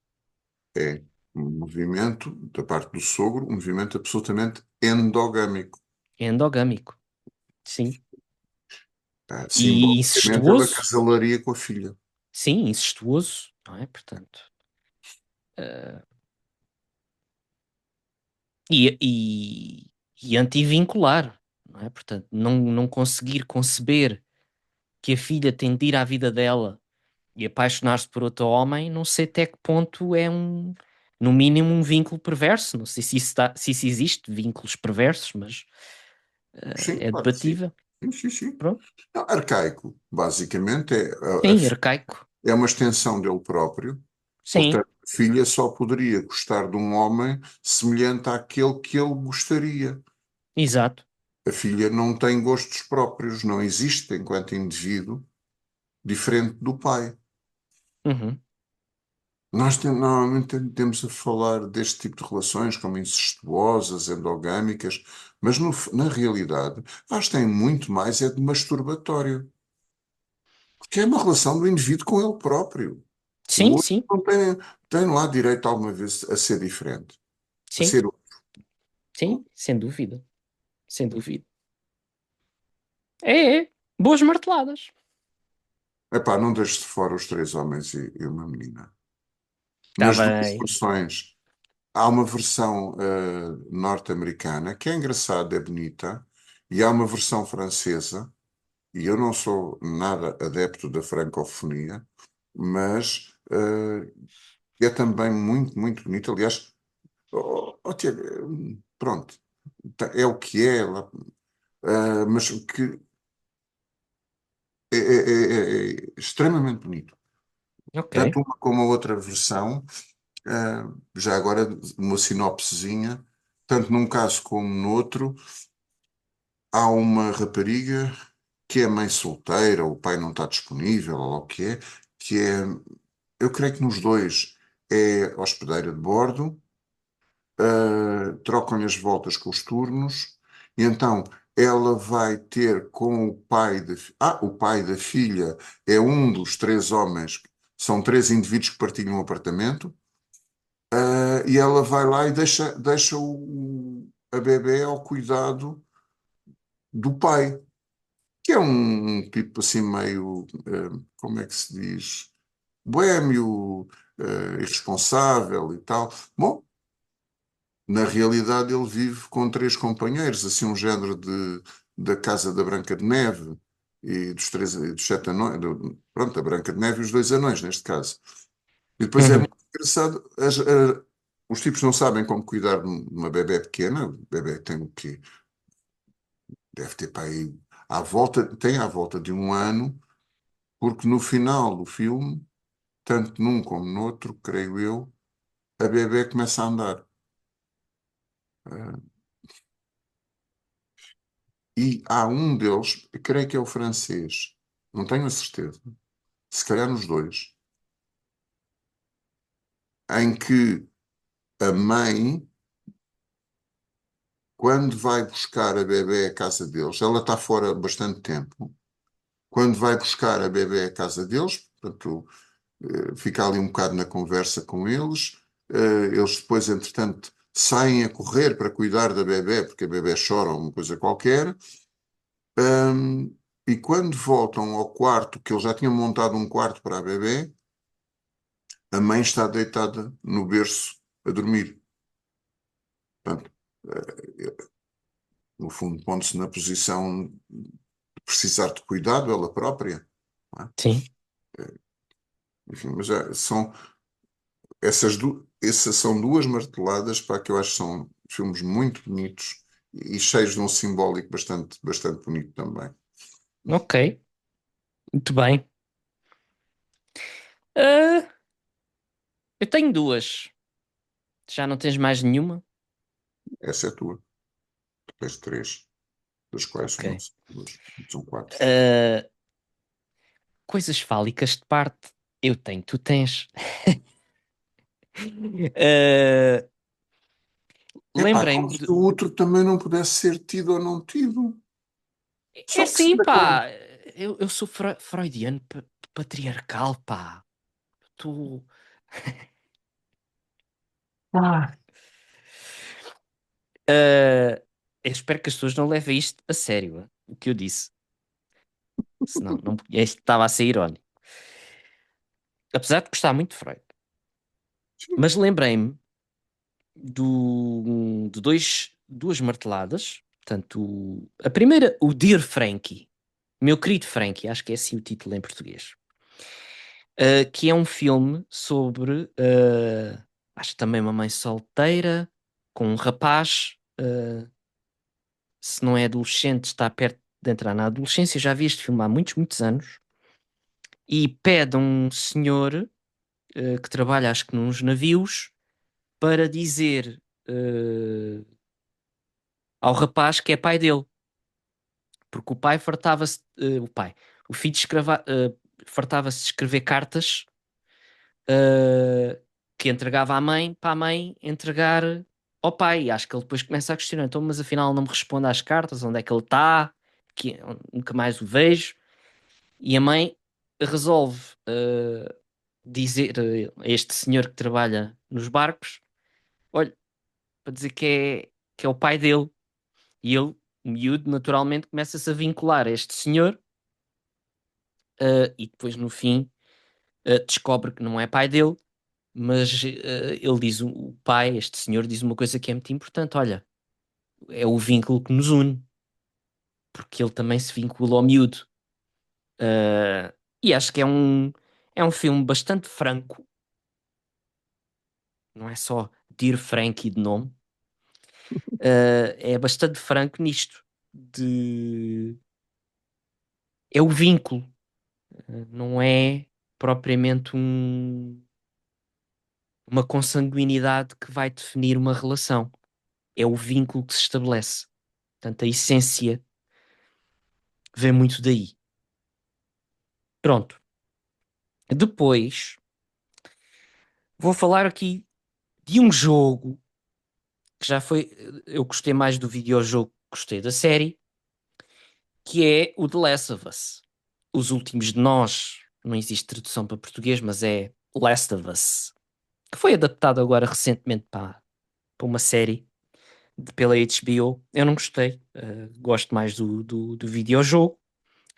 É um movimento da parte do sogro, um movimento absolutamente endogâmico. É endogâmico. Sim. E Simbolicamente, ele incestuoso. acasalaria com a filha. Sim, incestuoso. Não é? Portanto. E antivincular. Não é? Portanto, não conseguir conceber que a filha tem de ir à vida dela e apaixonar-se por outro homem, não sei até que ponto é no mínimo, um vínculo perverso. Não sei se isso existe, vínculos perversos, mas Sim, é claro que sim. debatível. Sim, sim, sim. Pronto. Não, arcaico, basicamente, Sim, arcaico. é uma extensão dele próprio. Sim, Portanto, a filha só poderia gostar de um homem semelhante àquele que ele gostaria. exato. A filha não tem gostos próprios, não existe enquanto indivíduo diferente do pai. Uhum. Nós normalmente tendemos a falar deste tipo de relações como incestuosas, endogâmicas, mas na realidade, elas têm muito mais é de masturbatório, porque é uma relação do indivíduo com ele próprio. O Sim, outro sim, não tem lá direito alguma vez a ser diferente, a sim, ser. sim, sem dúvida. Sem dúvida. É. Boas marteladas. Epá, não deixes de fora os três homens e uma menina. Está Nas duas bem. versões, há uma versão norte-americana que é engraçada, é bonita, e há uma versão francesa. E eu não sou nada adepto da francofonia, mas é também muito, muito bonito. Aliás, Tiago, pronto, é o que é, mas que é extremamente bonito. Ok. Tanto uma como a outra versão, já agora uma sinopsezinha, tanto num caso como no outro, há uma rapariga que é mãe solteira, o pai não está disponível, ou lá o que é, eu creio que nos dois é hospedeira de bordo, trocam-lhe as voltas com os turnos, e então ela vai ter com o pai o pai da filha é um dos três homens, são três indivíduos que partilham um apartamento, e ela vai lá e deixa a bebé ao cuidado do pai. que é um tipo assim meio, como é que se diz, boémio, irresponsável e tal. Bom, na realidade ele vive com três companheiros, assim um género da Casa da Branca de Neve e dos sete anões, pronto, a Branca de Neve e os dois anões, neste caso. E depois é Uhum. muito engraçado, os tipos não sabem como cuidar de uma bebé pequena, o bebé tem o quê? Deve ter para aí tem à volta de um ano, porque no final do filme, tanto num como no outro, creio eu, a bebé começa a andar. Ah, e há um deles, creio que é o francês, não tenho a certeza, se calhar nos dois, em que a mãe, quando vai buscar a bebé à casa deles, ela está fora bastante tempo. Quando vai buscar a bebé à casa deles, portanto, fica ali um bocado na conversa com eles. Eles depois, entretanto, saem a correr para cuidar da bebé, porque a bebé chora ou uma coisa qualquer. E quando voltam ao quarto, que eles já tinham montado um quarto para a bebé, a mãe está deitada no berço a dormir. Portanto, no fundo, pondo-se na posição de precisar de cuidado ela própria. Não é? Sim. Enfim, mas essas são duas marteladas para que eu acho que são filmes muito bonitos e cheios de um simbólico bastante bonito também. Ok, muito bem. Ah, eu tenho duas. Já não tens mais nenhuma? Essa é a tua. Tu tens três, das quais Ok. não são duas, são quatro. Ah, coisas fálicas de parte. Eu tenho, tu tens. Ah, Epá, lembrei-me como se de. o outro também não pudesse ser tido ou não tido. É Só que se assim, daquele. pá. Eu sou freudiano patriarcal, pá. Tu. Ah. Ah, eu espero que as pessoas não levem isto a sério, o que eu disse. Senão, não, este estava a ser irónico. Apesar de gostar muito de Freud. Mas lembrei-me de duas marteladas. Portanto, a primeira, o Dear Frankie. Meu querido Frankie, acho que é assim o título em português. Que é um filme sobre, acho que também uma mãe solteira, com um rapaz, se não é adolescente, está perto de entrar na adolescência. Já vi este filme há muitos, muitos anos. E pede a um senhor, que trabalha, acho que nos navios, para dizer, ao rapaz que é pai dele. Porque o pai fartava-se, o filho fartava-se de escrever cartas, eh, que entregava à mãe, para a mãe entregar ao pai. E acho que ele depois começa a questionar, então, mas afinal não me responde às cartas, onde é que ele está, que nunca mais o vejo. E a mãe resolve, dizer, a este senhor que trabalha nos barcos, olha, para dizer que é o pai dele. E ele, o miúdo, naturalmente começa-se a vincular a este senhor, e depois no fim, descobre que não é pai dele, mas ele diz, o pai, este senhor, diz uma coisa que é muito importante: olha, é o vínculo que nos une, porque ele também se vincula ao miúdo. E acho que é um filme bastante franco, não é só Dear Frankie de nome, é bastante franco nisto. De... É o vínculo, não é propriamente uma consanguinidade que vai definir uma relação. É o vínculo que se estabelece. Portanto, a essência vem muito daí. Pronto. Depois, vou falar aqui de um jogo que já foi. Eu gostei mais do videojogo que gostei da série, que é o The Last of Us. Os Últimos de Nós. Não existe tradução para português, mas é Last of Us. Que foi adaptado agora recentemente para uma série pela HBO. Eu não gostei. Gosto mais do videojogo.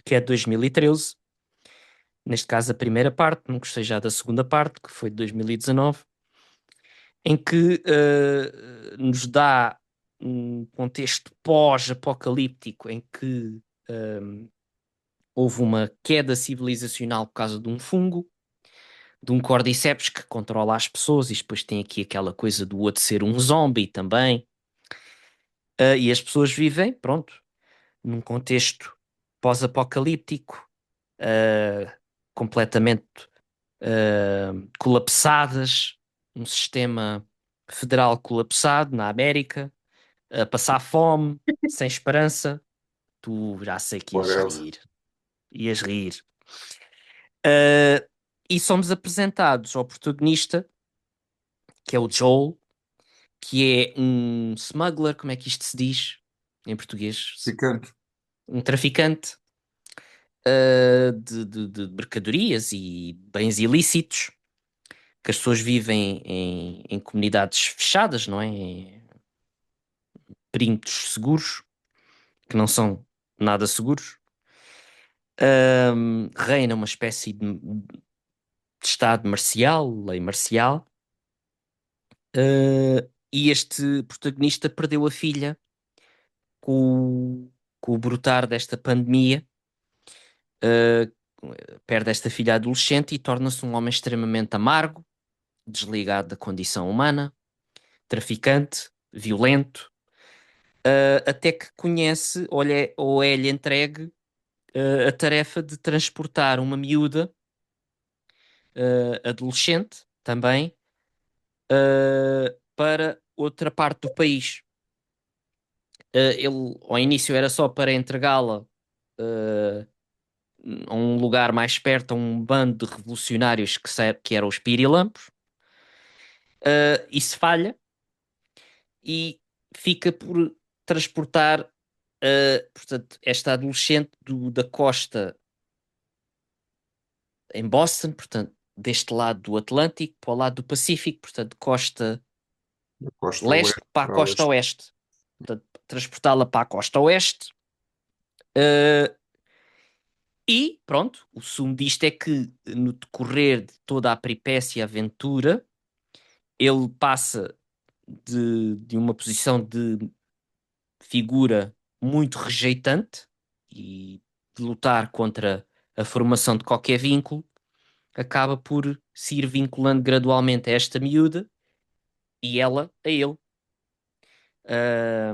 que é de 2013. Neste caso, a primeira parte, não gostei já da segunda parte, que foi de 2019, em que nos dá um contexto pós-apocalíptico em que houve uma queda civilizacional por causa de um fungo, de um Cordyceps que controla as pessoas, e depois tem aqui aquela coisa do outro ser um zombie também. E as pessoas vivem, pronto, num contexto pós-apocalíptico, ah, completamente colapsadas, um sistema federal colapsado na América, a passar fome, sem esperança. Tu já sei que ias Whatever. rir, ias rir. Ah, e somos apresentados ao protagonista, que é o Joel, que é um smuggler, como é que isto se diz em português? Picante. Um traficante de mercadorias e bens ilícitos, que as pessoas vivem em comunidades fechadas, não é? Em perímetros seguros, que não são nada seguros. Reina uma espécie de estado marcial, lei marcial, e este protagonista perdeu a filha com o brotar desta pandemia. Uh, Perde esta filha adolescente e torna-se um homem extremamente amargo, desligado da condição humana, traficante, violento, até que conhece ou é-lhe entregue a tarefa de transportar uma miúda, adolescente também, para outra parte do país. Ele, ao início, era só para entregá-la uh, a um lugar mais perto, a um bando de revolucionários que eram os Pirilampos. Isso falha e fica por transportar, portanto, esta adolescente da costa em Boston, portanto, deste lado do Atlântico para o lado do Pacífico, portanto, costa Da costa leste oeste para a para costa leste. oeste. Portanto, transportá-la para a costa oeste. eh, e pronto, o sumo disto é que no decorrer de toda a peripécia e aventura, ele passa de uma posição de figura muito rejeitante e de lutar contra a formação de qualquer vínculo, acaba por se ir vinculando gradualmente a esta miúda e ela a ele. Ah,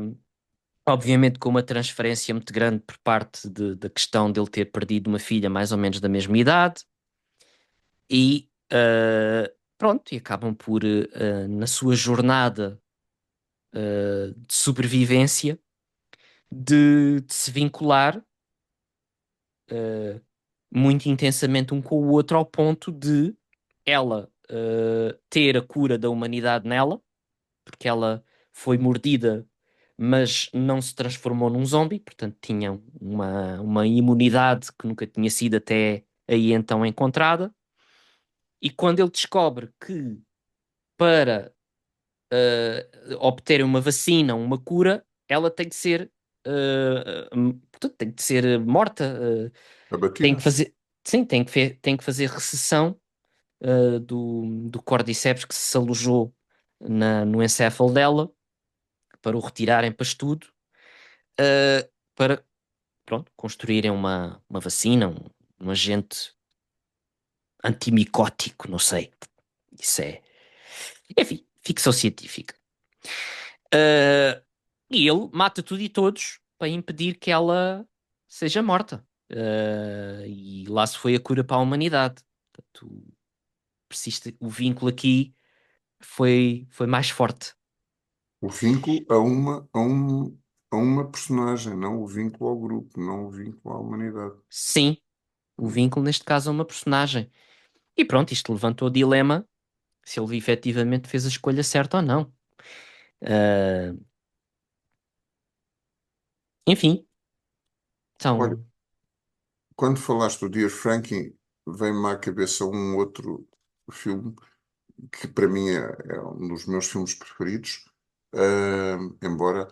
Obviamente com uma transferência muito grande por parte da questão dele ter perdido uma filha mais ou menos da mesma idade e pronto, e acabam por, na sua jornada de sobrevivência, de se vincular muito intensamente um com o outro ao ponto de ela ter a cura da humanidade nela, porque ela foi mordida, mas não se transformou num zombie, portanto tinha uma imunidade que nunca tinha sido até aí então encontrada. E quando ele descobre que para obter uma vacina, uma cura, ela tem que ser, portanto, tem que ser morta, tem que Abatida. fazer, sim, tem que fazer recessão do Cordyceps que se alojou no encéfalo dela para o retirarem para estudo, para pronto, construírem uma vacina, um agente antimicótico, não sei. Isso é, enfim, ficção científica. Uh, e ele mata tudo e todos para impedir que ela seja morta. E lá se foi a cura para a humanidade. Portanto, persiste, o vínculo aqui foi mais forte. O vínculo a uma personagem, não o vínculo ao grupo, não o vínculo à humanidade. Sim, o vínculo neste caso é uma personagem. E pronto, isto levantou o dilema se ele efetivamente fez a escolha certa ou não. Uh, Enfim, Olha, são. quando falaste do Dear Frankie, vem-me à cabeça um outro filme que para mim é um dos meus filmes preferidos, embora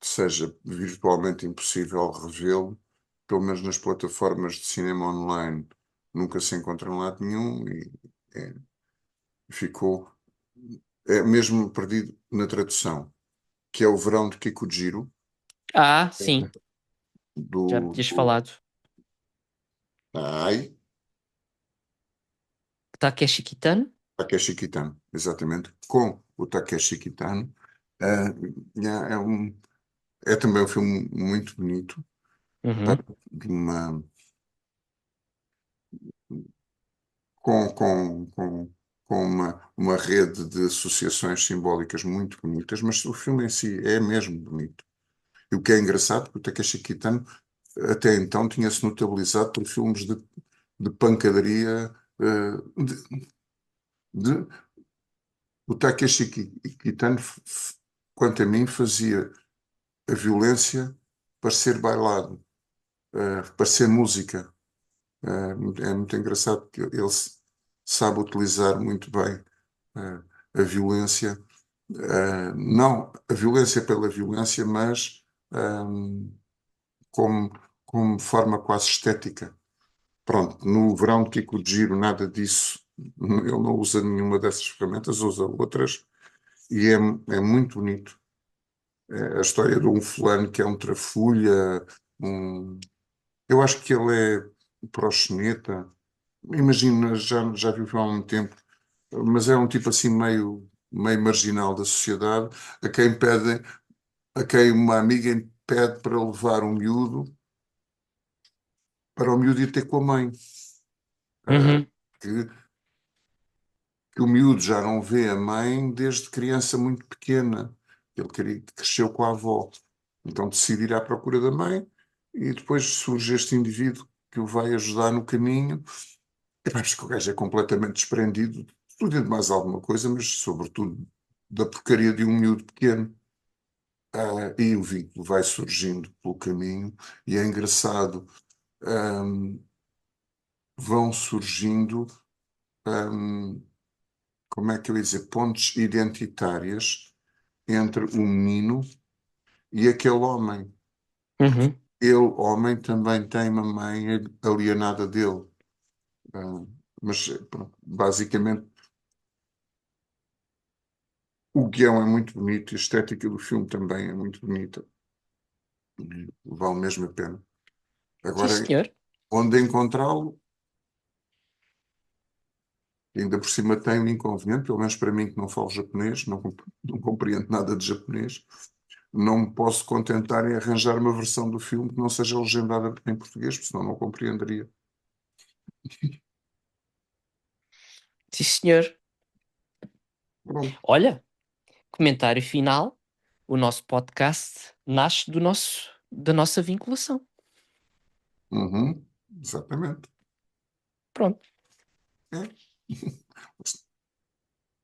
seja virtualmente impossível revê-lo, pelo menos nas plataformas de cinema online, nunca se encontra em lado nenhum e é, ficou mesmo perdido na tradução, que é o Verão de Kikujiro, Ah, sim, já me tinhas do falado. Ai, Takeshi Kitano? Takeshi Kitano, exatamente, com o Takeshi Kitano. Ah, é, é também um filme muito bonito, Uhum, de uma, com uma rede de associações simbólicas muito bonitas, mas o filme em si é mesmo bonito. E o que é engraçado, que o Takeshi Kitano até então tinha-se notabilizado por filmes de pancadaria. De, o Takeshi Kitano, quanto a mim, fazia a violência parecer bailado, parecer música. É muito engraçado porque ele sabe utilizar muito bem a violência, não a violência pela violência, mas um, como, como forma quase estética. Pronto, no verão de Kiko de Giro, nada disso. Ele não usa nenhuma dessas ferramentas, usa outras, e é muito bonito. É a história de um fulano que é um trafulha, um... eu acho que ele é proxeneta. Imagina, já viveu há muito tempo, mas é um tipo assim meio marginal da sociedade, a quem pedem, a quem uma amiga pede para levar um miúdo, para o miúdo ir ter com a mãe. Ah, uhum, que, que o miúdo já não vê a mãe desde criança muito pequena. Ele cresceu com a avó. Então decide ir à procura da mãe e depois surge este indivíduo que o vai ajudar no caminho. Eu acho que o gajo é completamente desprendido de tudo e de mais alguma coisa, mas sobretudo da porcaria de um miúdo pequeno. E o vínculo vai surgindo pelo caminho e é engraçado. ahm, Vão surgindo, ahm, como é que eu ia dizer, pontes identitárias entre o menino e aquele homem. Porque uhum. ele, homem, também tem uma mãe alienada dele. Ah, mas pronto, basicamente o guião é muito bonito, a estética do filme também é muito bonita. Vale mesmo a pena. Sim, Agora, senhor. onde encontrá-lo, ainda por cima tem um inconveniente, pelo menos para mim que não falo japonês, não compreendo nada de japonês, não me posso contentar em arranjar uma versão do filme que não seja legendada em português, porque senão não compreenderia. Sim, senhor. Pronto. Olha, comentário final. O nosso podcast nasce da nossa vinculação. Uhum, exatamente. Pronto. É.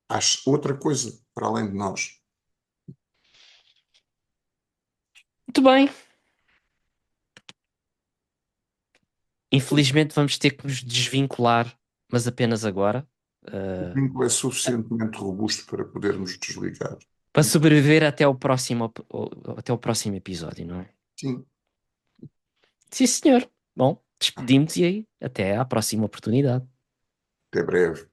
Acho outra coisa para além de nós. Muito bem. Infelizmente vamos ter que nos desvincular, mas apenas agora, O uh, vínculo é suficientemente robusto para podermos desligar. para sobreviver até o próximo episódio, não é? Sim, Sim, senhor. Bom, despedimos e aí até à próxima oportunidade. até breve.